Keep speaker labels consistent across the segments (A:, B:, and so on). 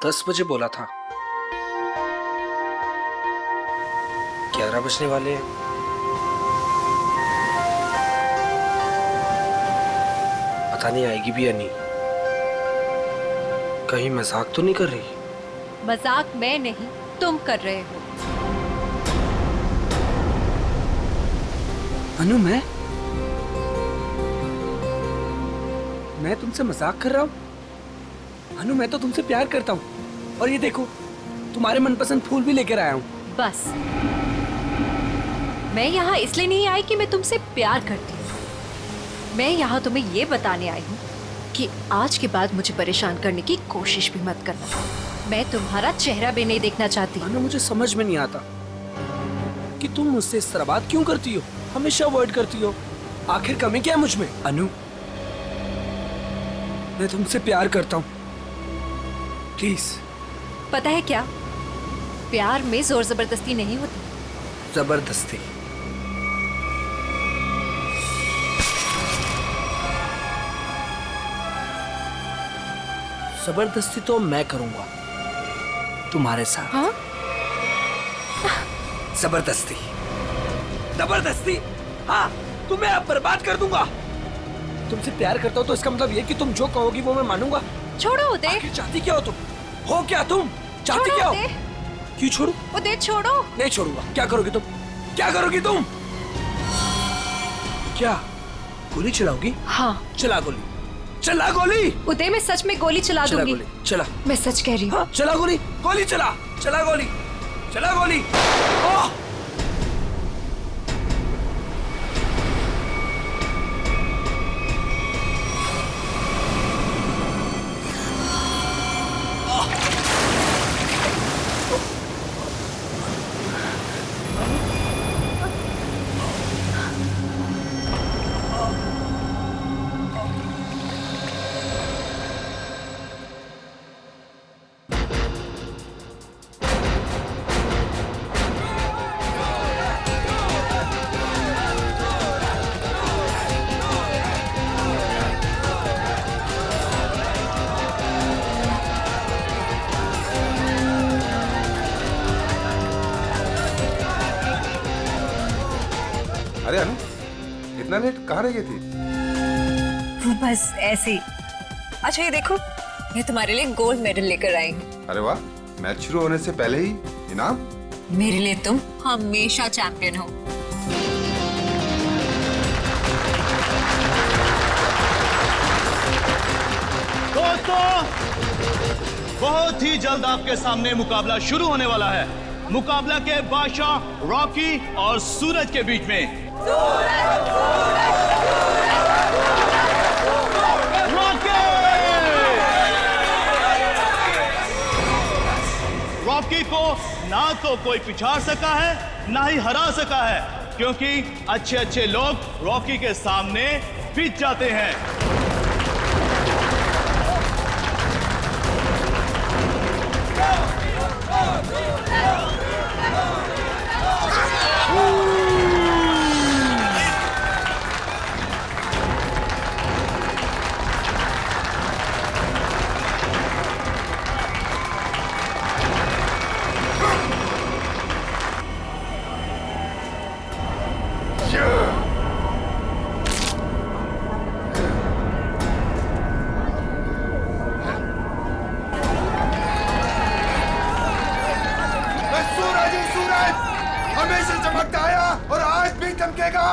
A: 10 बजे बोला था। 11 बजने वाले हैं। पता नहीं आएगी भी या नहीं। कहीं मजाक तो नहीं कर रही?
B: मजाक मैं नहीं, तुम कर रहे हो।
A: अनु, मैं तुमसे मजाक कर रहा हूँ? अनु, मैं तो तुमसे प्यार करता हूँ। और ये देखो, तुम्हारे मनपसंद फूल भी लेकर आया हूँ।
B: बस, मैं यहाँ इसलिए नहीं आई कि मैं तुमसे प्यार करती हूँ। मैं यहाँ तुम्हें ये बताने आई हूँ कि आज के बाद मुझे परेशान करने की कोशिश भी मत करना। मैं तुम्हारा चेहरा भी नहीं देखना चाहती।
A: अनु, मुझे समझ में नहीं आता कि तुम मुझसे इस तरह बात क्यों करती हो, हमेशा अवॉइड करती हो। आखिर कमी क्या है मुझ में? अनु, मैं तुमसे प्यार करता हूँ, प्लीज।
B: पता है क्या, प्यार में जोर जबरदस्ती नहीं होती।
A: जबरदस्ती? जबरदस्ती तो मैं करूंगा तुम्हारे साथ।
B: हाँ?
A: जबरदस्ती, जबरदस्ती। हाँ, तुम्हें अब बर्बाद कर दूंगा। तुमसे प्यार करता हूँ तो इसका मतलब ये कि तुम जो कहोगी वो मैं मानूंगा।
B: छोड़ो उदय।
A: आखिर चाहती क्या हो तुम? हो क्या तुम? चाहती क्या हो? क्यों छोड़ू?
B: उदय छोड़ो।
A: नहीं छोड़ूंगा। क्या करोगी तुम? क्या करोगी तुम? क्या गोली चलाओगी?
B: हाँ।
A: चला गोली, चला गोली।
B: उदय, मैं सच में गोली चला
A: चला
B: दूंगी।
A: गोली, चला।
B: मैं सच कह रही हूँ।
A: हाँ, चला गोली, गोली चला, चला गोली, चला गोली। ओह!
C: अरे अनु, इतना लेट कहाँ रह गई थी?
D: बस ऐसे ही। अच्छा ये देखो, मैं तुम्हारे लिए गोल्ड मेडल लेकर आई हूँ।
C: अरे वाह, मैच शुरू होने से पहले ही इनाम?
D: मेरे लिए तुम हमेशा चैंपियन हो।
E: दोस्तों, बहुत ही जल्द आपके सामने मुकाबला शुरू होने वाला है। मुकाबला के बादशाह रॉकी और सूरज के बीच में। रॉकी को ना तो कोई पिछाड़ सका है, ना ही हरा सका है, क्योंकि अच्छे अच्छे लोग रॉकी के सामने पिट जाते हैं।
C: हमेशा चमकता आया और आज भी चमकेगा।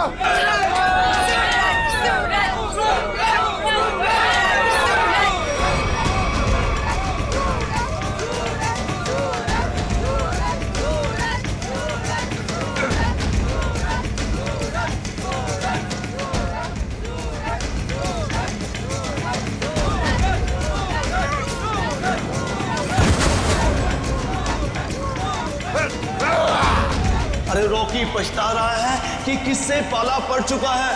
E: अरे रॉकी पछता रहा है कि किससे पाला पड़ चुका है।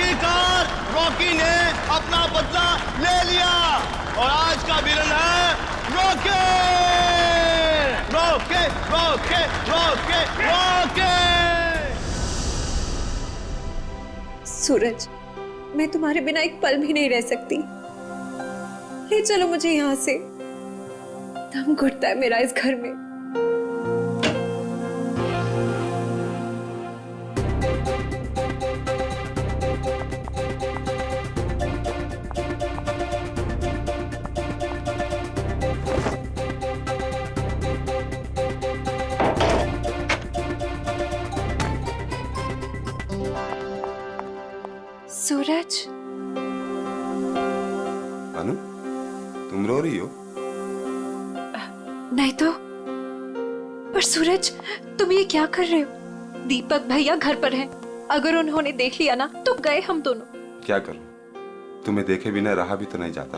E: आखिरकार रॉकी ने अपना बदला ले लिया और आज का विलन है Rocky. Rocky Rocky Rocky Rocky.
D: Suraj, मैं तुम्हारे बिना एक पल भी नहीं रह सकती। ले चलो मुझे यहाँ से, दम घुटता है मेरा इस घर में।
B: सूरज,
C: अनु, तुम रो रही हो?
B: नहीं तो। पर सूरज, तुम ये क्या कर रहे हो? दीपक भैया घर पर हैं। अगर उन्होंने देख लिया ना तो गए हम दोनों।
C: क्या करूं? तुम्हें देखे बिना रहा भी तो नहीं जाता।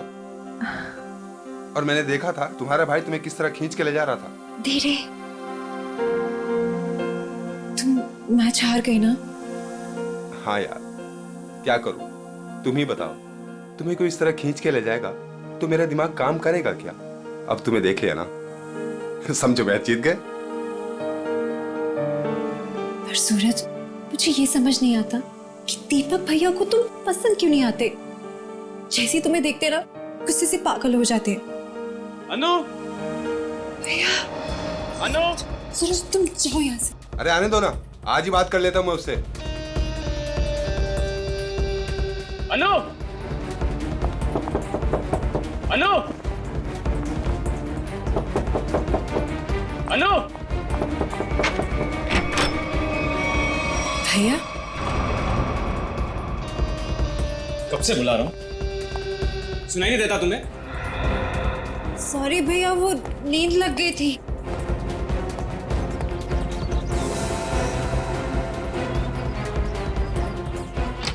C: और मैंने देखा था तुम्हारा भाई तुम्हें किस तरह खींच के ले जा रहा था।
B: धीरे।
D: तुम मैच हार गई ना?
C: हाँ यार, क्या करूं? तुम ही बताओ, तुम्हें कोई इस तरह खींच के ले जाएगा तो मेरा दिमाग काम करेगा क्या? अब तुम्हें देख लिया ना, समझो मैच जीत गए।
D: पर सूरज, मुझे ये समझ नहीं आता कि दीपक भैया को तुम पसंद क्यों नहीं आते। जैसे ही तुम्हें देखते ना गुस्से से पागल हो जाते हैं।
E: अनु,
D: भैया,
E: अनु,
D: सूरज तुम जाओ यहाँ से।
C: अरे आने दो ना, आज ही बात कर लेता हूं मैं उससे।
E: अनु, अनु, अनु।
D: भैया,
F: कब से बुला रहा हूं, सुनाई नहीं देता तुम्हें?
D: सॉरी भैया, वो नींद लग गई थी।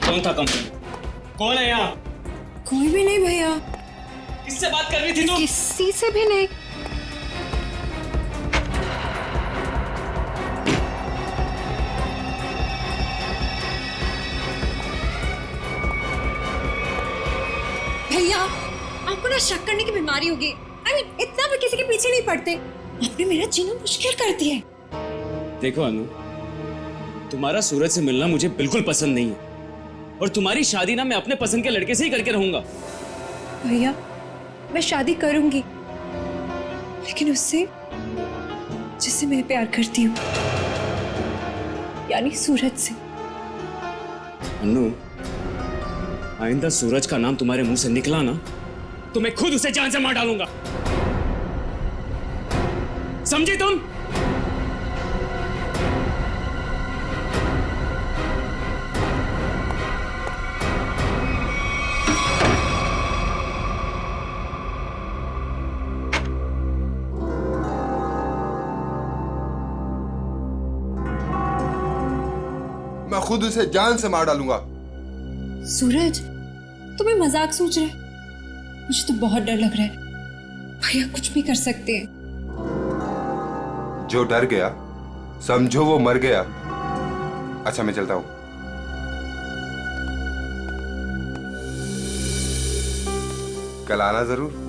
F: कौन था कंप्लेंट? कौन है यहाँ?
D: कोई भी नहीं भैया।
F: किससे बात कर रही थी तुम?
B: किसी से भी नहीं।
D: भैया, आपको ना शक करने की बीमारी होगी। इतना भी किसी के पीछे नहीं पड़ते। आपने मेरा जीना मुश्किल कर दिया है।
F: देखो अनु, तुम्हारा सूरज से मिलना मुझे बिल्कुल पसंद नहीं है और तुम्हारी शादी ना मैं अपने पसंद के लड़के से ही करके रहूंगा।
D: भैया, मैं शादी करूंगी, लेकिन उससे जिससे मैं प्यार करती हूँ, यानी सूरज से।
F: अनु, आइंदा सूरज का नाम तुम्हारे मुंह से निकला ना तो मैं खुद उसे जान से मार डालूंगा। समझी तुम?
C: मैं खुद उसे जान से मार डालूंगा।
D: सूरज, तुम्हें मजाक सोच रहे? मुझे तो बहुत डर लग रहा है। भैया कुछ भी कर सकते हैं।
C: जो डर गया समझो वो मर गया। अच्छा मैं चलता हूं। कल आना जरूर।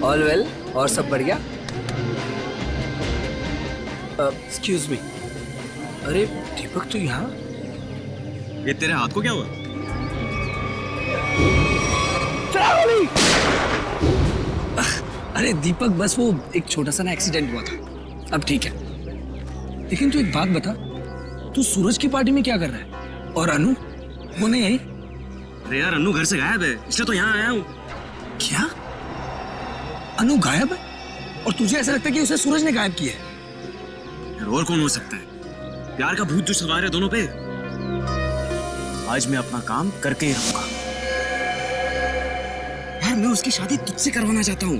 A: ऑल वेल, और सब बढ़िया? एक्सक्यूज मी, अरे दीपक तो यहाँ?
F: ये तेरे हाथ को क्या हुआ?
A: अरे दीपक, बस वो एक छोटा सा ना एक्सीडेंट हुआ था, अब ठीक है। लेकिन तू एक बात बता, तू सूरज की पार्टी में क्या कर रहा है? और अनु वो नहीं आई?
F: अरे यार, अनु घर से गायब है, इसलिए तो यहाँ आया हूँ।
A: क्या? अनु गायब है? और तुझे ऐसा लगता है कि उसे सूरज ने गायब किया है?
F: यार और कौन हो सकता है? प्यार का भूत जो सवार है दोनों पे। आज मैं अपना काम करके ही रहूंगा। यार मैं उसकी शादी तुझसे करवाना चाहता हूँ।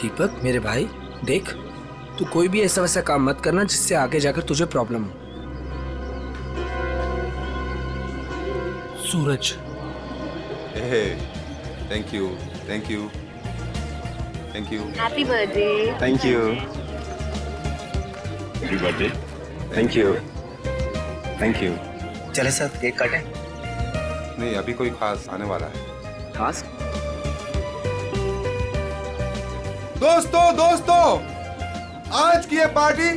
A: दीपक मेरे भाई, देख तू कोई भी ऐसा वैसा काम मत करना जिससे आगे जाकर तुझे प्रॉब्लम हो। Suraj.
C: Thank you, thank you, thank you,
D: happy birthday.
C: Thank you,
E: happy birthday.
C: Thank you, thank you.
G: चले सर केक काटें।
C: नहीं, अभी कोई खास आने वाला है।
G: खास
C: दोस्तों, आज की ये पार्टी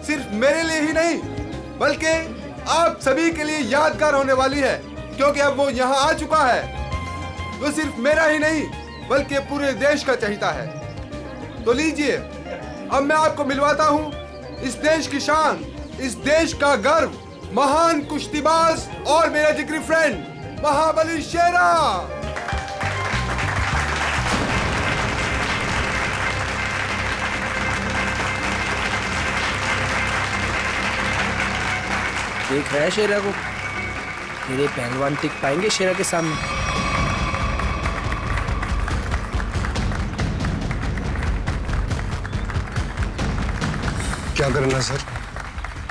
C: सिर्फ मेरे लिए ही नहीं बल्कि आप सभी के लिए यादगार होने वाली है, क्योंकि अब वो यहाँ आ चुका है। वो सिर्फ मेरा ही नहीं बल्कि पूरे देश का चहेता है। तो लीजिए, अब मैं आपको मिलवाता हूँ इस देश की शान, इस देश का गर्व, महान कुश्तीबाज और मेरा जिगरी फ्रेंड महाबली शेरा।
A: देख रहा है शेरा को? तेरे पहलवान टिक पाएंगे शेरा के सामने?
H: क्या करना सर?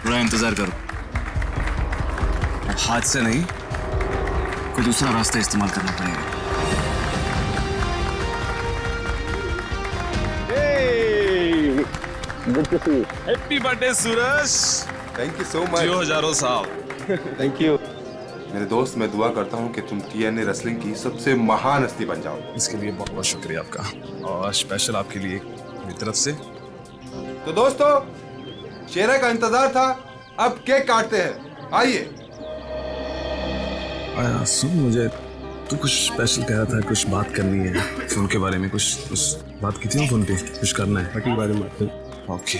F: थोड़ा इंतजार करो। अब हाथ से नहीं, कोई दूसरा रास्ता इस्तेमाल करना पड़ेगा।
E: Happy birthday Suraj.
C: Thank you so much.
E: जियो हजारों साल।
C: थैंक यू मेरे दोस्त। मैं दुआ करता हूँ कि तुम TNA रेसलिंग की सबसे महान हस्ती बन जाओ।
E: इसके लिए बहुत बहुत शुक्रिया आपका, और स्पेशल आपके लिए मेरी तरफ से।
C: तो दोस्तों, शेरा का इंतजार था, अब केक काटते हैं। आइए।
E: आया सुन, मुझे तू कुछ स्पेशल कह रहा था, कुछ बात करनी है फोन के बारे में। कुछ बात की थी ना फोन पे, कुछ करना है के बारे में। Okay.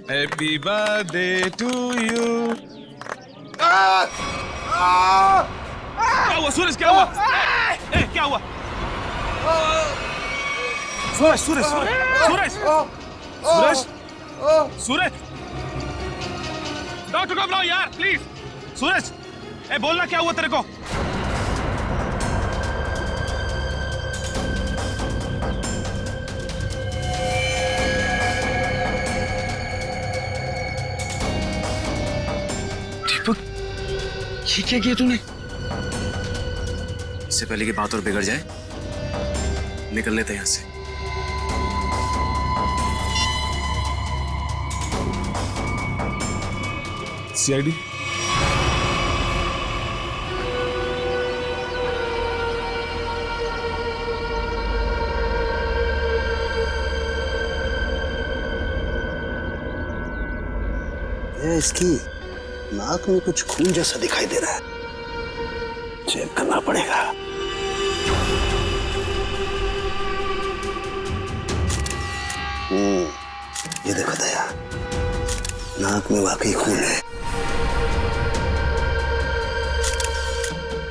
E: Happy birthday to you. क्या हुआ सूरज? क्या हुआ? क्या हुआ? सूरज सूरज सूरज सूरज सूरज, डॉक्टर को बुलाओ यार प्लीज। सूरज, बोलना क्या हुआ तेरे को?
A: दीपक, ये क्या किया तूने?
F: इससे पहले की बात और बिगड़ जाए, निकल लेते हैं यहाँ से।
E: CID
H: इसकी नाक में कुछ खून जैसा दिखाई दे रहा है, चेक करना पड़ेगा। ये देखो दया, नाक में वाकई खून है।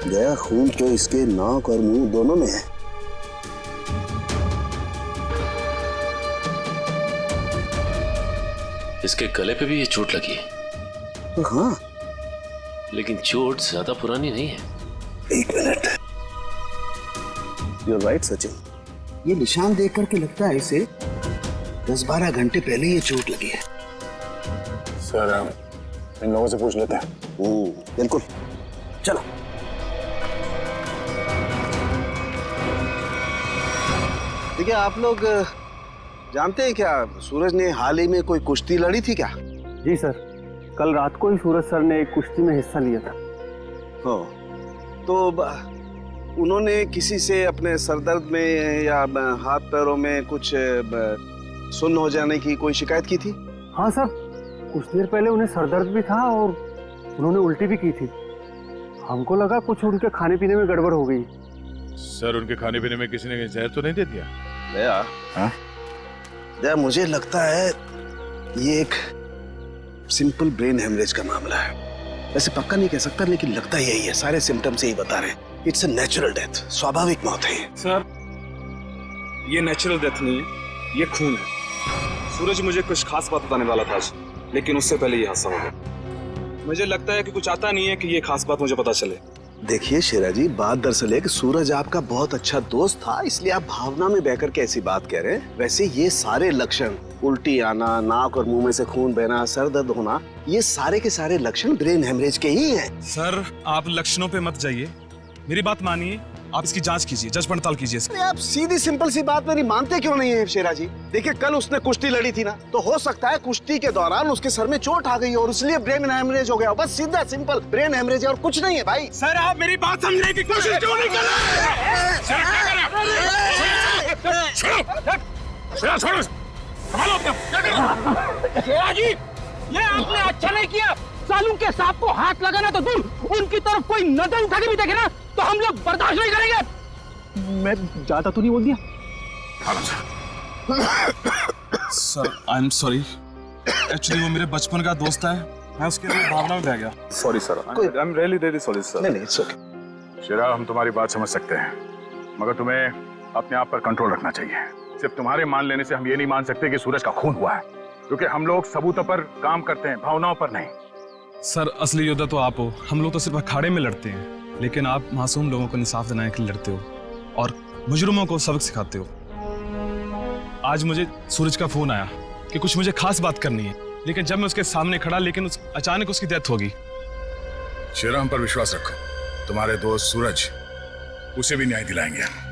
H: दया, खून तो इसके नाक और मुंह दोनों में है।
I: इसके गले पे भी ये चोट लगी है।
H: तो हाँ,
I: लेकिन चोट ज्यादा पुरानी नहीं है।
H: एक मिनट। You're right, Sachin. ये निशान देख करके लगता है इसे 10-12 घंटे पहले ये चोट लगी है।
G: सर, इन लोगों से पूछ लेते हैं।
H: बिल्कुल, चलो। देखिए, आप लोग जानते हैं क्या, सूरज ने हाल ही में कोई कुश्ती लड़ी थी क्या?
J: जी सर, कल रात को ही सूरज सर ने एक कुश्ती में हिस्सा लिया था।
H: हो, तो उन्होंने किसी से अपने सरदर्द में या हाथ पैरों में कुछ सुन्न हो जाने की कोई शिकायत की थी?
J: हाँ सर, कुछ देर पहले उन्हें सरदर्द भी था और उन्होंने उल्टी भी की थी। हमको लगा कुछ उनके खाने पीने में गड़बड़ हो गई।
E: सर, उनके खाने पीने में किसी ने जहर तो नहीं दे दिया?
H: दया, हाँ? दया, मुझे लगता है ये एक सिंपल ब्रेन हेमरेज का मामला है। वैसे पक्का नहीं कह सकता, लेकिन लगता यही है। सारे सिम्टम्स यही बता रहे हैं। इट्स अ नेचुरल डेथ, स्वाभाविक मौत है।
F: सर, ये नेचुरल डेथ नहीं है, ये खून है। सूरज मुझे कुछ खास बात बताने वाला था आज, लेकिन उससे पहले ये हादसा हो गया। मुझे लगता है कि कुछ आता नहीं है कि ये खास बात मुझे पता चले।
H: देखिए शेरा जी, बात दरअसल है कि सूरज आपका बहुत अच्छा दोस्त था, इसलिए आप भावना में बहकर के ऐसी बात कह रहे हैं। वैसे ये सारे लक्षण, उल्टी आना, नाक और मुंह में से खून बहना, सर दर्द होना, ये सारे के सारे लक्षण ब्रेन हेमरेज के ही हैं।
K: सर आप लक्षणों पे मत जाइए, मेरी बात मानिए, आप इसकी जांच कीजिए, जांच पड़ताल कीजिए इसकी।
H: आप सीधी सिंपल सी बात मेरी मानते क्यों नहीं है शेरा जी? देखिए कल उसने कुश्ती लड़ी थी ना, तो हो सकता है कुश्ती के दौरान उसके सर में चोट आ गई और इसलिए ब्रेन हेमरेज हो गया। बस सीधा सिंपल ब्रेन हेमरेज है और कुछ नहीं है भाई।
K: सर आप मेरी बात समझने की कोशिश क्यों नहीं कर रहे?
J: ये आपने अच्छा नहीं किया। सालू के सांप को हाथ लगाना तो दूर, उनकी तरफ कोई नजर उठा के भी देखे ना तो हम लोग बर्दाश्त नहीं करेंगे। मैं ज्यादा तो नहीं बोल दिया?
K: Sir I am sorry, actually वो मेरे बचपन का दोस्त है, मैं उसके लिए भावना में बह गया।
G: Sorry sir, I am really sorry sir.
H: नहीं इट्स ओके।
G: शेरा, हम तुम्हारी बात समझ सकते हैं, मगर तुम्हें अपने आप पर कंट्रोल रखना चाहिए। सिर्फ तुम्हारे मान लेने से हम ये नहीं मान सकते कि सूरज का खून हुआ है, क्योंकि हम लोग सबूतों पर काम करते हैं, भावनाओं पर नहीं।
K: सर असली योद्धा तो आप हो, हम लोग तो सिर्फ अखाड़े में लड़ते हैं, लेकिन आप मासूम लोगों को इंसाफ दिलाने के लिए लड़ते हो और मुजरिमों को सबक सिखाते हो। आज मुझे सूरज का फोन आया कि कुछ मुझे खास बात करनी है, लेकिन जब मैं उसके सामने खड़ा, लेकिन अचानक उसकी डेथ होगी।
G: शेरा, हम पर विश्वास रखो, तुम्हारे दोस्त सूरज, उसे भी न्याय दिलाएंगे।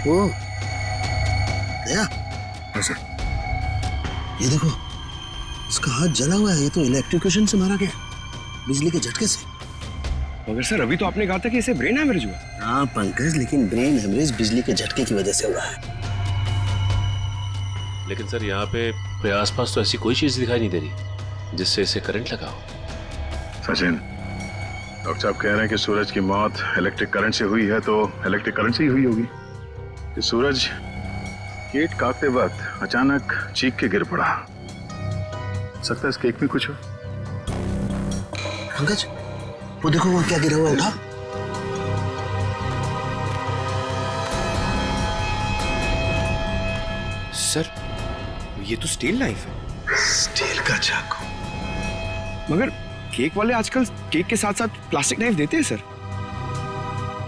H: ओ, गया? ये देखो, इसका हाथ जला हुआ है। ये तो इलेक्ट्रिक्यूशन से मारा गया, बिजली के झटके से।
F: मगर सर अभी तो आपने कहा था कि इसे ब्रेन हेमरेज हुआ।
H: हाँ पंकज, लेकिन ब्रेन हेमरेज बिजली के झटके की वजह से हुआ है।
I: लेकिन सर यहाँ पे आसपास तो ऐसी कोई चीज दिखाई नहीं दे रही जिससे इसे करंट लगा हो।
G: सचिन, डॉक्टर साहब कह रहे हैं कि सूरज की मौत इलेक्ट्रिक करंट से हुई है, तो इलेक्ट्रिक करंट से ही हुई होगी। कि सूरज केक काटते वक्त अचानक चीख के गिर पड़ा। सकता है इस केक में कुछ हो।
H: पंकज, वो देखो वहां क्या गिरा हुआ, उठा।
F: सर ये तो स्टील नाइफ है।
H: स्टील का चाकू।
F: मगर केक वाले आजकल केक के साथ साथ प्लास्टिक नाइफ देते हैं सर।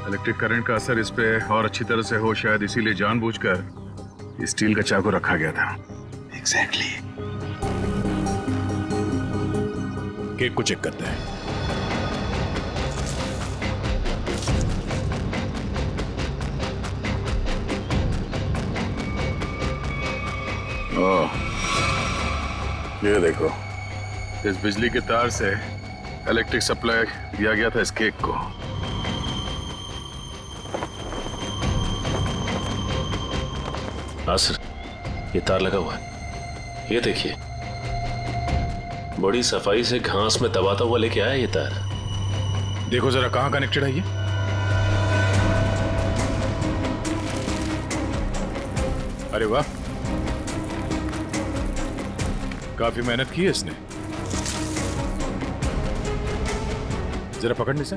G: इलेक्ट्रिक करंट का असर इस पे और अच्छी तरह से हो, शायद इसीलिए जानबूझकर स्टील का चाकू रखा गया था।
H: एग्जैक्टली।
G: केक को चेक करते हैं। ओह, ये देखो, इस बिजली के तार से इलेक्ट्रिक सप्लाई दिया गया था इस केक को।
I: हाँ सर, ये तार लगा हुआ है, ये देखिए, बड़ी सफाई से घास में दबाता हुआ लेके आया ये तार।
G: देखो जरा कहां कनेक्टेड है ये। अरे वाह, काफी मेहनत की है इसने। जरा पकड़ने से।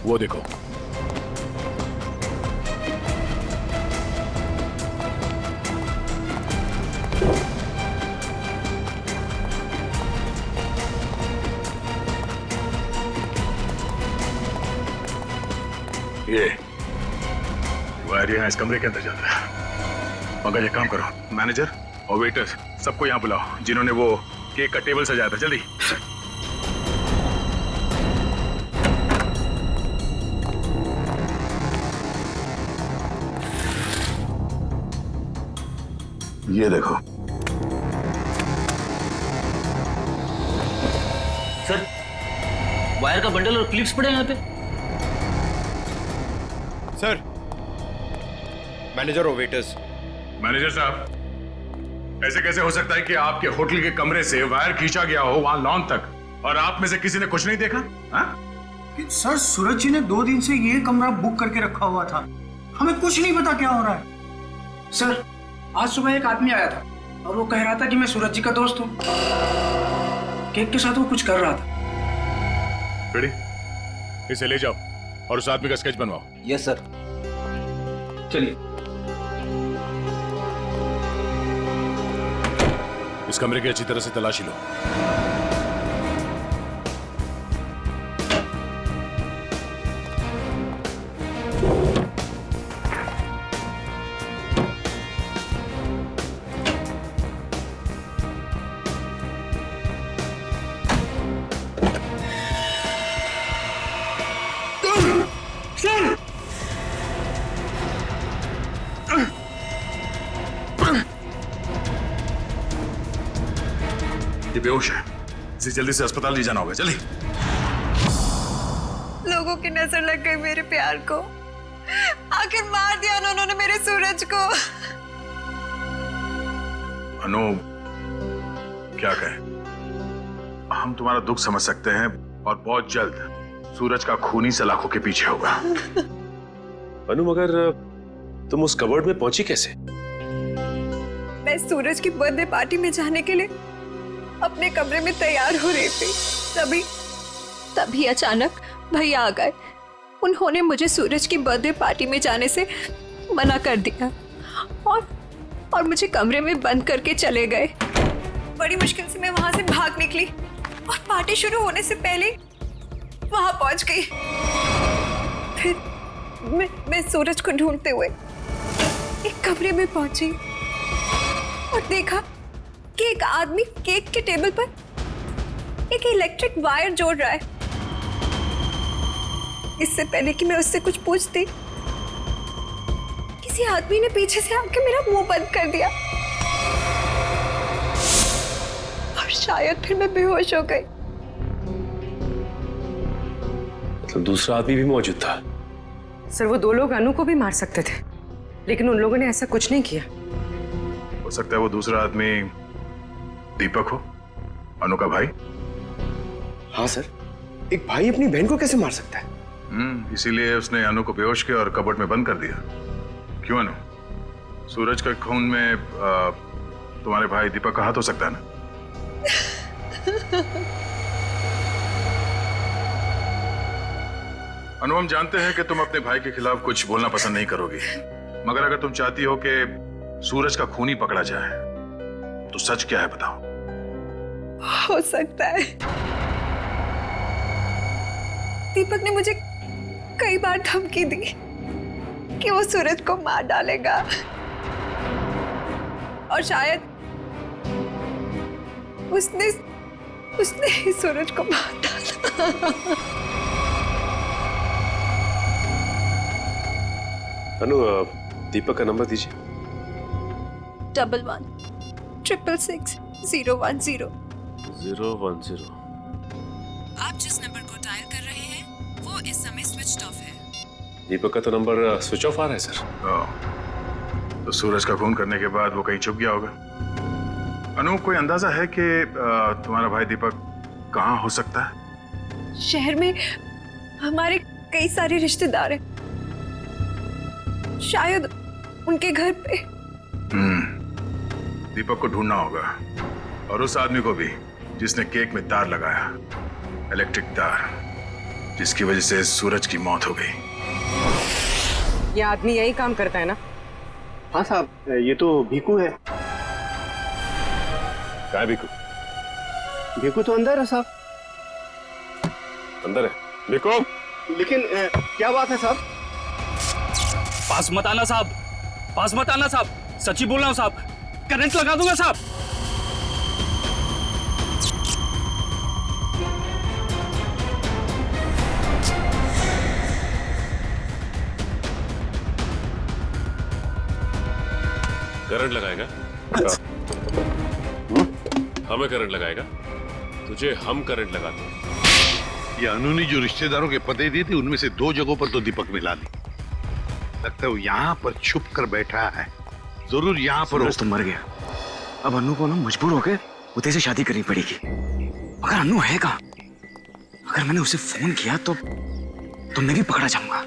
G: वो देखो, ये वायर यहाँ इस कमरे के अंदर जाता है। पंकज, एक काम करो, मैनेजर और वेटर सबको यहाँ बुलाओ जिन्होंने वो केक का टेबल सजाया था। जल्दी। ये देखो
L: सर, वायर का बंडल और क्लिप्स पड़े हैं यहाँ पे।
F: सर, मैनेजर और वेटर्स।
G: मैनेजर साहब, ऐसे कैसे हो सकता है कि आपके होटल के कमरे से वायर खींचा गया हो वहां लॉन तक, और आप में से किसी ने कुछ नहीं देखा?
J: सर, सूरज जी ने 2 दिन से ये कमरा बुक करके रखा हुआ था, हमें कुछ नहीं पता क्या हो रहा है।
M: सर, आज सुबह एक आदमी आया था और वो कह रहा था कि मैं सूरज जी का दोस्त हूँ। केक के साथ वो कुछ कर रहा था।
G: रेडी? इसे ले जाओ और उस आदमी का स्केच बनवाओ।
L: Yes sir.
M: चलिए।
G: इस कमरे की अच्छी तरह से तलाशी लो। ये बेहोश है, इसे जल्दी से अस्पताल ले जाना होगा। जल्दी।
D: लोगों की नजर लग गई मेरे प्यार को। आखिर मार दिया ना उन्होंने मेरे सूरज को।
G: अनु, क्या कहें? हम तुम्हारा दुख समझ सकते हैं और बहुत जल्द सूरज का खूनी सलाखों के पीछे होगा।
I: अनु, मगर तुम उस कबर्ड में पहुंची कैसे?
D: मैं सूरज की बर्थडे पार्टी में जाने के लिए अपने कमरे में तैयार हो रही थी। तभी अचानक भैया आ गए। उन्होंने मुझे सूरज की बर्थडे पार्टी में जाने से मना कर दिया और मुझे कमरे में बंद करके चले गए। बड़ी मुश्किल से मैं वहां से भाग निकली और पार्टी शुरू होने से पहले वहां पहुंच गई। फिर मैं सूरज को ढूंढते हुए एक कमरे में पहुंची और देखा कि एक आदमी केक के टेबल पर एक इलेक्ट्रिक वायर जोड़ रहा है। इससे पहले कि मैं उससे कुछ पूछती, किसी आदमी ने पीछे से आके मेरा मुंह बंद कर दिया और शायद फिर मैं बेहोश हो गई।
I: मतलब दूसरा आदमी भी मौजूद था?
N: सर, वो दो लोग अनु को भी मार सकते थे, लेकिन उन लोगों ने ऐसा कुछ नहीं किया।
G: हो सकता है वो दूसरा आदमी दीपक हो, अनु का भाई।
H: हाँ सर, एक भाई अपनी बहन को कैसे मार सकता है?
G: इसीलिए उसने अनु को बेहोश किया और कबर्ड में बंद कर दिया। क्यों अनु? सूरज के खून में तुम्हारे भाई दीपक का हाथ हो सकता है ना? अनु, हम जानते हैं कि तुम अपने भाई के खिलाफ कुछ बोलना पसंद नहीं करोगी, मगर अगर तुम चाहती हो कि सूरज का खूनी पकड़ा जाए तो सच क्या है बताओ।
D: हो सकता है दीपक ने मुझे कई बार धमकी दी कि वो सूरज को मार डालेगा और शायद उसने ही सूरज को मार डाला।
I: अनु, दीपक का नंबर दीजिए।
D: 11-666-010।
I: 010।
D: आप जिस नंबर को डायल कर रहे हैं वो इस समय स्विच ऑफ है।
I: दीपक का तो नंबर स्विच ऑफ आ रहा है सर।
G: तो सूरज का खून करने के बाद वो कहीं छुप गया होगा। अनु, कोई अंदाजा है कि तुम्हारा भाई दीपक कहाँ हो सकता है?
D: शहर में हमारे कई सारे रिश्तेदार हैं, शायद उनके घर पे।
G: दीपक को ढूंढना होगा और उस आदमी को भी जिसने केक में तार लगाया, इलेक्ट्रिक तार, जिसकी वजह से सूरज की मौत हो गई।
N: ये आदमी यही काम करता है ना?
H: हाँ साहब, ये तो भीकू है।
I: क्या है भीकू?
H: भीकू तो अंदर है साहब।
I: अंदर है भीकू?
H: लेकिन क्या बात है साहब?
J: पास मत आना साहब, पास मत आना साहब, सच्ची बोल रहा हूं साहब, करंट लगा दूंगा साहब।
I: करंट लगाएगा? हमें करंट लगाएगा? तुझे हम करंट लगाते हैं।
O: ये अनु ने जो रिश्तेदारों के पते दिए थे उनमें से 2 जगहों पर तो दीपक मिला ली। लगता है वो यहाँ पर छुप कर बैठा है। जरूर यहाँ पर
F: तो मर गया। अब अनु को ना मजबूर होकर उदय से शादी करनी पड़ेगी। मगर अनु है कहाँ? अगर मैंने उसे फोन किया तो मैं भी पकड़ा जाऊंगा।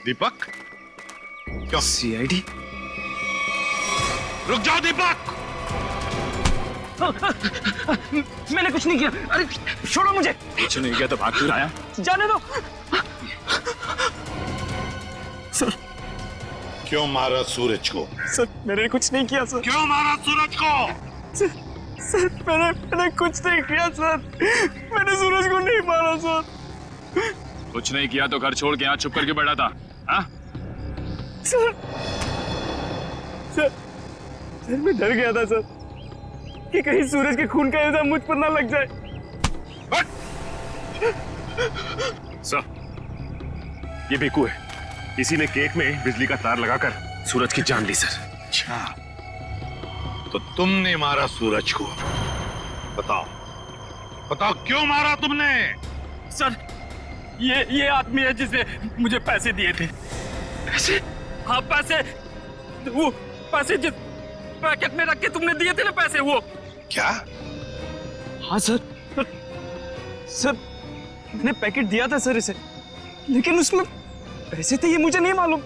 O: दीपक क्यों?
K: सीआईडी?
O: रुक जाओ दीपक!
J: मैंने कुछ नहीं किया। अरे छोड़ो मुझे।
K: कुछ नहीं किया तो भाग क्यों आया?
J: जाने दो। सर
O: क्यों मारा सूरज को?
K: सर मैंने कुछ नहीं किया सर।
O: क्यों मारा सूरज को?
K: सर मैंने कुछ नहीं किया सर। मैंने सूरज को नहीं मारा सर। कुछ नहीं किया तो घर छोड़ के यहाँ छुप करके बैठा था? हाँ? सर मैं डर गया था सर कि कहीं सूरज के खून का इल्जाम मुझ पर ना लग जाए।
G: सर ये बेकू है, इसी ने केक में बिजली का तार लगाकर सूरज की जान ली सर।
O: अच्छा, तो तुमने मारा सूरज को? बताओ क्यों मारा तुमने?
K: सर ये आदमी है जिसने मुझे पैसे दिए थे। पैसे? हाँ पैसे, वो पैसे जिस पैकेट में रख के तुमने दिए थे ना पैसे, वो।
O: क्या?
K: हाँ सर मैंने पैकेट दिया था सर इसे, लेकिन उसमें पैसे थे ये मुझे नहीं मालूम।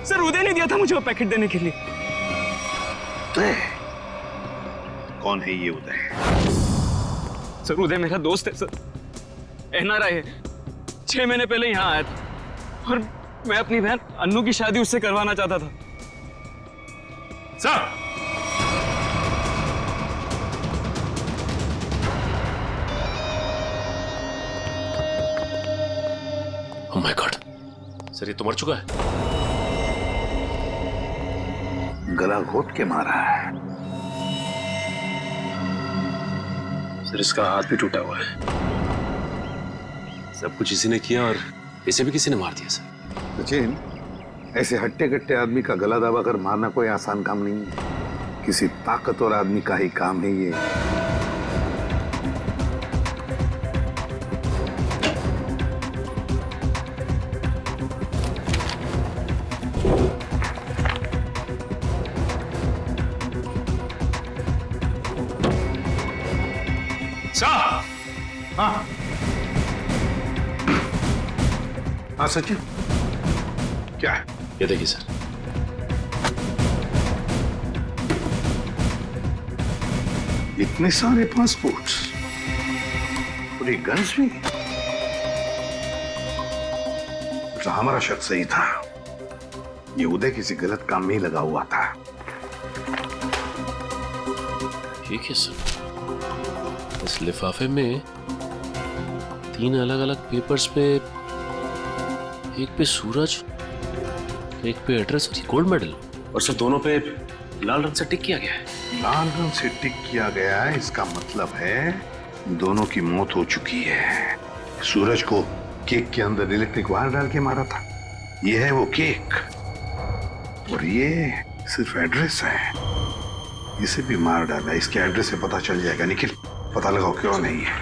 K: सर उदय ने दिया था मुझे वो पैकेट देने के लिए।
O: कौन है ये उदय?
K: सर उदय मेरा दोस्त है सर, एनआरआई है। 6 महीने पहले यहाँ आया था और मैं अपनी बहन अन्नू की शादी उससे करवाना चाहता था।
G: Sir
I: oh my God, sir ये तो मर चुका है।
O: गला घोट के मारा है।
I: सर इसका हाथ भी टूटा हुआ है। सब कुछ इसी ने किया और इसे भी किसी ने मार दिया सर।
O: सचिन, ऐसे हट्टे कट्टे आदमी का गला दबा कर मारना कोई आसान काम नहीं है। किसी ताकतवर आदमी का ही काम है ये। हाँ सचिन, क्या है?
I: ये देखिए सर।
O: इतने सारे पासपोर्ट्स, पूरी गन्स भी। तो हमारा शक सही था, ये उदय किसी गलत काम में ही लगा हुआ था।
I: ठीक है सर, इस लिफाफे में 3 अलग-अलग पेपर्स पे, एक पे सूरज, एक पे एड्रेस और गोल्ड मेडल, और सर दोनों पे लाल रंग से टिक किया गया है।
O: लाल रंग से टिक किया गया है, इसका मतलब है दोनों की मौत हो चुकी है। सूरज को केक के अंदर इलेक्ट्रिक वायर डाल के मारा था, ये है वो केक, और ये सिर्फ एड्रेस है, इसे भी मार डाला। इसके एड्रेस से पता चल जाएगा। निखिल, पता लगाओ क्यों नहीं है।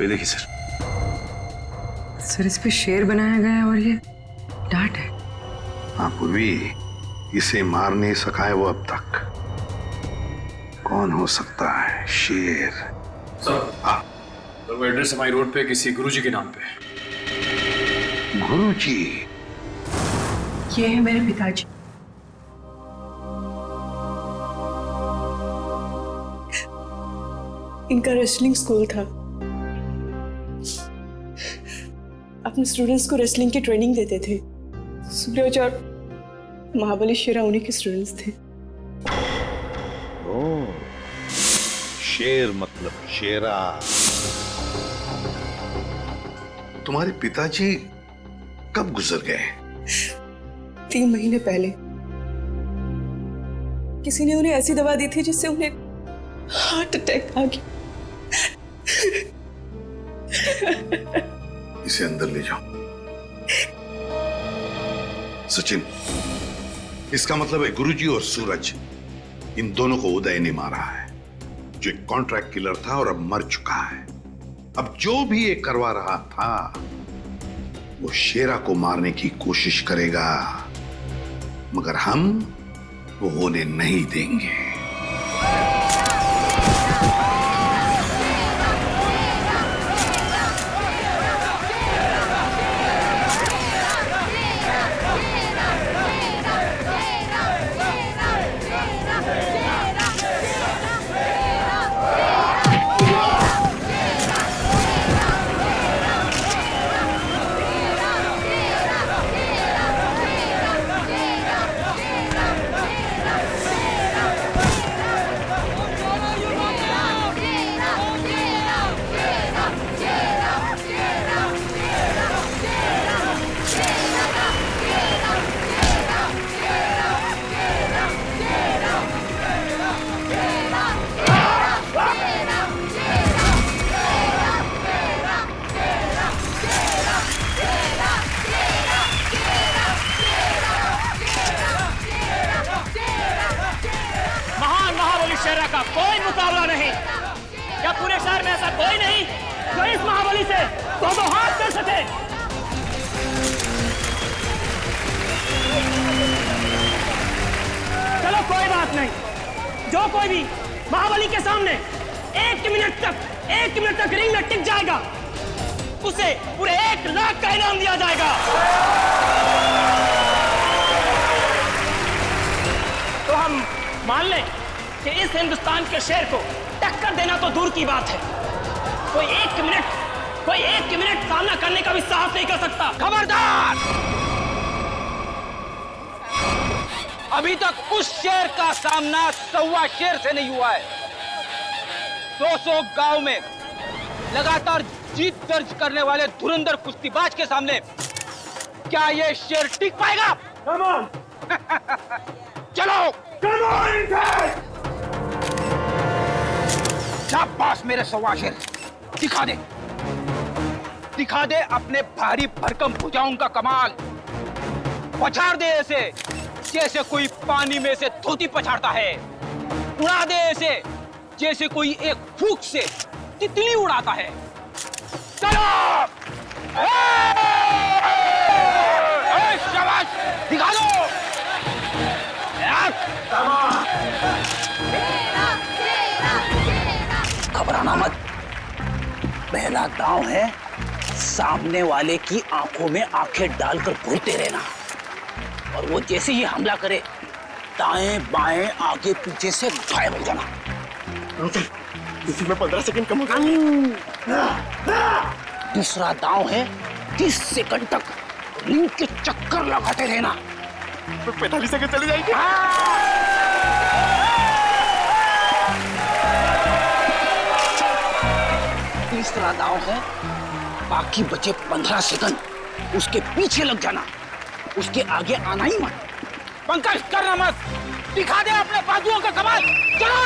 I: ये देखिए सर।
N: सर इस पे शेर बनाया गया है और ये डांट है।
O: हाँ पूर्वी, इसे मार नहीं सका है वो अब तक। कौन हो सकता है? शेर।
K: सर तो वो एड्रेस हमारी रोड पे किसी गुरुजी के नाम पे।
O: गुरुजी?
D: ये है मेरे पिताजी।
P: इनका रेसलिंग स्कूल था। अपने स्टूडेंट्स को रेसलिंग की ट्रेनिंग देते थे। सूरज और महाबली शेरा उन्हीं के स्टूडेंट्स थे।
O: ओ, शेर मतलब शेरा। तुम्हारे पिताजी कब गुजर गए?
P: 3 महीने पहले। किसी ने उन्हें ऐसी दवा दी थी जिससे उन्हें हार्ट अटैक आ गया।
O: इसे अंदर ले जाओ। सचिन, इसका मतलब है गुरुजी और सूरज, इन दोनों को उदय ने मारा है, जो एक कॉन्ट्रैक्ट किलर था और अब मर चुका है। अब जो भी ये करवा रहा था वो शेरा को मारने की कोशिश करेगा, मगर हम वो होने नहीं देंगे।
J: शेरा का कोई मुकाबला नहीं। क्या पूरे शहर में ऐसा कोई नहीं जो इस महाबली से दो हाथ कर सके? चलो कोई बात नहीं, जो कोई भी महाबली के सामने 1 मिनट तक रिंग में टिक जाएगा उसे पूरे 1 लाख का इनाम दिया जाएगा। तो हम मान लें कि इस हिंदुस्तान के शेर को टक्कर देना तो दूर की बात है, कोई एक मिनट सामना करने का भी साहस नहीं कर सकता। खबरदार! अभी तक उस शेर का सामना 1.25 शेर से नहीं हुआ है। 200 गांव में लगातार जीत दर्ज करने वाले धुरंधर कुश्तीबाज के सामने क्या ये शेर टिक पाएगा? चलो शाबाश मेरे 1.25 शेर, दिखा दे अपने भारी भरकम भुजाओं का कमाल। पछाड़ दे ऐसे जैसे कोई पानी में से धोती पछाड़ता है, उड़ा दे ऐसे जैसे कोई एक फूंक से तितली उड़ाता है। चलो शाबाश, दिखा दो
Q: घबराना मत, पहला दांव है सामने वाले की आंखों में आंखें डालकर घूरते रहना, और वो जैसे ही हमला करे दाएं बाएं आगे पीछे से गायब हो जाना।
H: इसी में 15 सेकंड कम होगा।
Q: दूसरा दांव है 30 सेकंड तक रिंग के चक्कर लगाते रहना।
H: 45 सेकंड चले जाएंगे।
Q: तीसरा दांव है बाकी बचे 15 सेकंड उसके पीछे लग जाना, उसके आगे आना ही मत।
J: पंकज करना मत, दिखा दे अपने बाजुओं का कमाल। चलो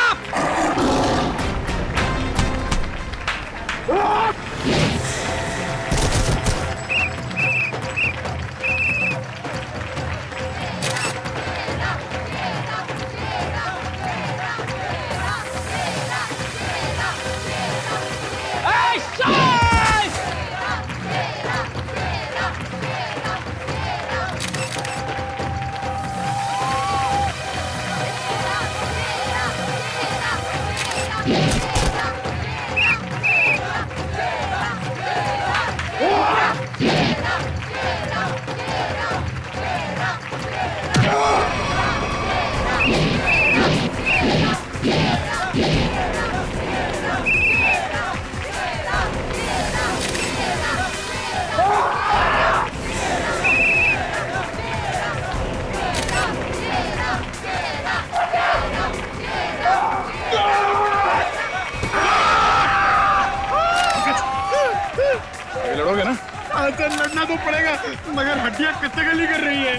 H: लड़ोगे ना? अच्छा लड़ना तो पड़ेगा, मगर हड्डियां कच्चे गली कर रही है।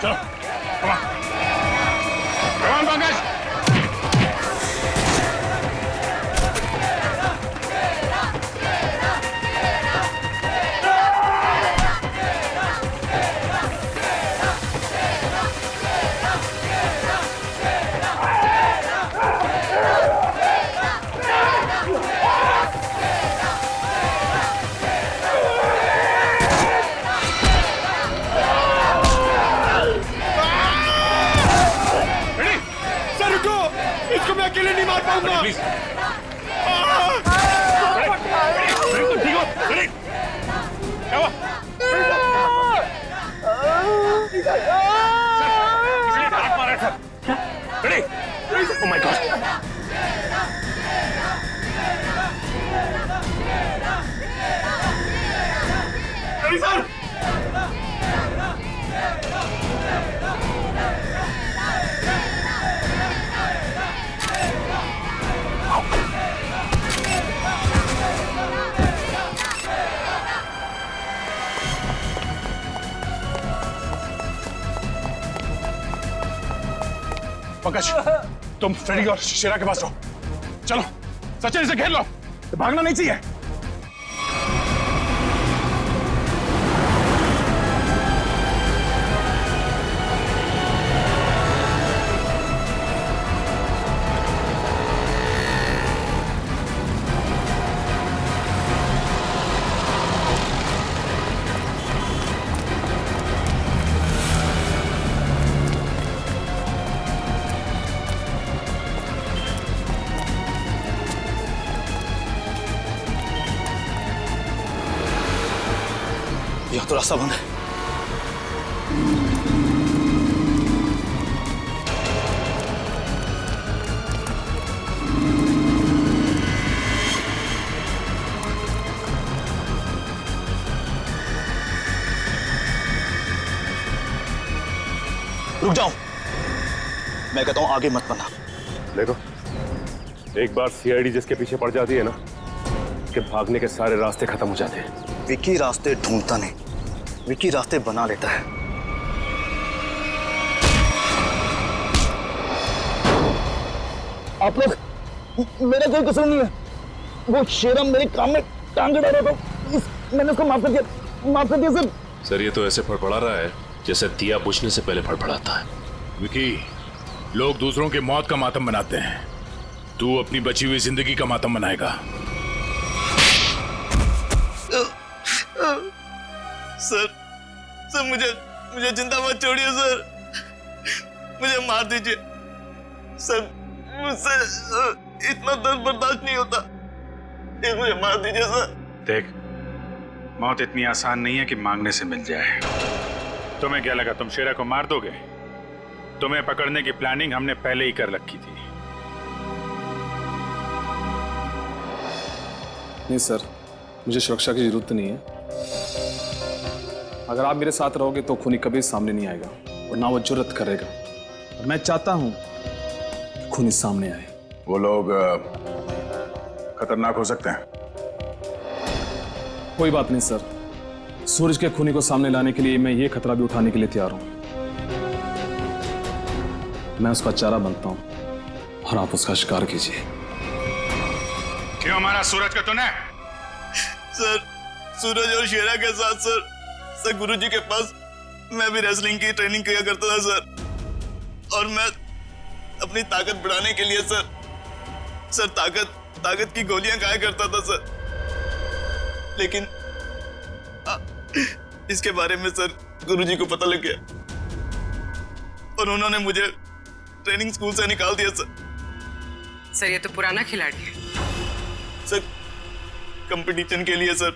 H: चलो कमान पंकज। अकेले नहीं मार पाऊंगा। Oh my God! Ready, sir? Pankaj, तुम फ्रेडी और शेरा के पास रहो। चलो सचिन इसे घेर लो, भागना नहीं चाहिए। यहाँ तो रास्ता बंद है। रुक जाओ, मैं कहता हूं आगे मत बढ़ना।
R: देखो, एक बार सीआईडी जिसके पीछे पड़ जाती है ना, कि भागने के सारे रास्ते खत्म हो जाते हैं।
H: विकी रास्ते ढूंढता नहीं, विकी रास्ते बना लेता है।
Q: आप लोग, मेरा कोई कसूर नहीं है। वो शेरा मेरे काम में टांग अड़ा रहा था, मैंने उसको माफ कर दिया सर।
I: सर ये तो ऐसे फड़फड़ा रहा है जैसे दिया बुझने से पहले फड़फड़ाता है।
O: विकी, लोग दूसरों की मौत का मातम मनाते हैं, तू अपनी बची हुई जिंदगी का मातम मनाएगा।
E: सर मुझे जिंदा मत छोड़िए सर, मुझे मार दीजिए सर, मुझसे इतना दर्द बर्दाश्त नहीं होता, मुझे मार दीजिए सर।
G: देख, मौत इतनी आसान नहीं है कि मांगने से मिल जाए। तुम्हें क्या लगा तुम शेरा को मार दोगे? तुम्हें पकड़ने की प्लानिंग हमने पहले ही कर रखी थी।
K: नहीं सर, मुझे सुरक्षा की जरूरत नहीं है। अगर आप मेरे साथ रहोगे तो खूनी कभी सामने नहीं आएगा और ना वो जुर्रत करेगा। और मैं चाहता हूं कि खूनी सामने आए।
G: वो लोग खतरनाक हो सकते हैं।
K: कोई बात नहीं सर, सूरज के खूनी को सामने लाने के लिए मैं ये खतरा भी उठाने के लिए तैयार हूं। मैं उसका चारा बनता हूं और आप उसका शिकार कीजिए।
G: क्यों मारा सूरज का तूने?
E: सर, सूरज और शेरा के साथ सर गुरुजी के पास मैं भी रेसलिंग की ट्रेनिंग किया करता था सर, और मैं अपनी ताकत बढ़ाने के लिए सर ताकत की गोलियां खाया करता था सर। लेकिन इसके बारे में सर गुरुजी को पता लग गया और उन्होंने मुझे ट्रेनिंग स्कूल से निकाल दिया सर।
N: ये तो पुराना खिलाड़ी है
E: सर। कंपटीशन के लिए सर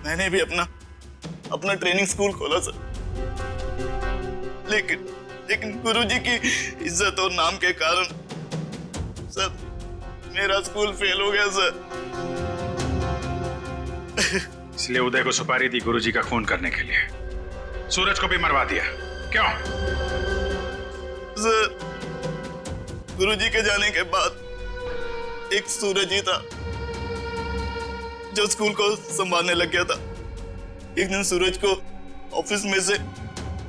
E: मैंने भी अपना ट्रेनिंग स्कूल खोला सर, लेकिन गुरुजी की इज्जत और नाम के कारण सर मेरा स्कूल फेल हो गया सर।
G: इसलिए उदय को सुपारी दी गुरुजी का खून करने के लिए। सूरज को भी मरवा दिया क्यों?
E: सर, गुरुजी के जाने के बाद एक सूरज ही था जो स्कूल को संभालने लग गया था। एक दिन सूरज को ऑफिस में से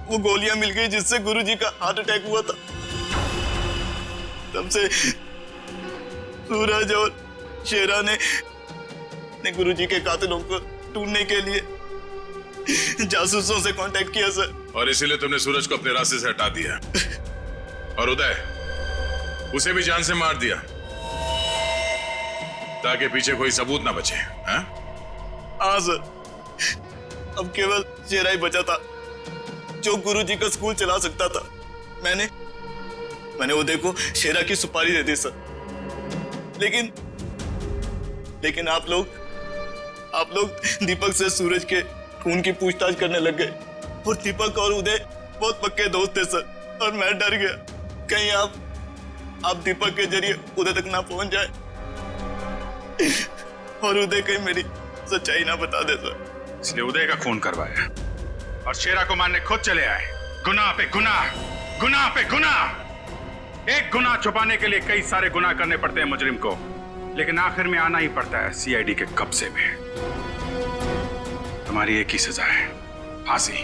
E: वो गोलियां मिल गई जिससे गुरुजी का हार्ट अटैक हुआ था। तब से सूरज और शेरा ने गुरुजी के कातिलों को ढूंढने के लिए जासूसों से कांटेक्ट किया सर।
O: और इसीलिए तुमने सूरज को अपने रास्ते से हटा दिया और उदय उसे भी जान से मार दिया ताकि पीछे कोई सबूत ना बचे।
E: हाँ सर, अब केवल शेरा ही बचा था जो गुरुजी का स्कूल चला सकता था। मैंने उदय को शेरा की सुपारी दे दी सर, लेकिन आप लोग दीपक से सूरज के खून की पूछताछ करने लग गए और दीपक और उदय बहुत पक्के दोस्त थे सर, और मैं डर गया कहीं आप दीपक के जरिए उदय तक ना पहुंच जाए और उदय कहीं मेरी सच्चाई ना बता दे सर।
G: इसलिए उदय का खून करवाया और शेरा को मारने खुद चले आए। गुनाह पे गुनाह, गुनाह पे गुनाह। एक गुनाह छुपाने के लिए कई सारे गुनाह करने पड़ते हैं मुजरिम को, लेकिन आखिर में आना ही पड़ता है सीआईडी के कब्जे में। तुम्हारी एक ही सजा है, फांसी।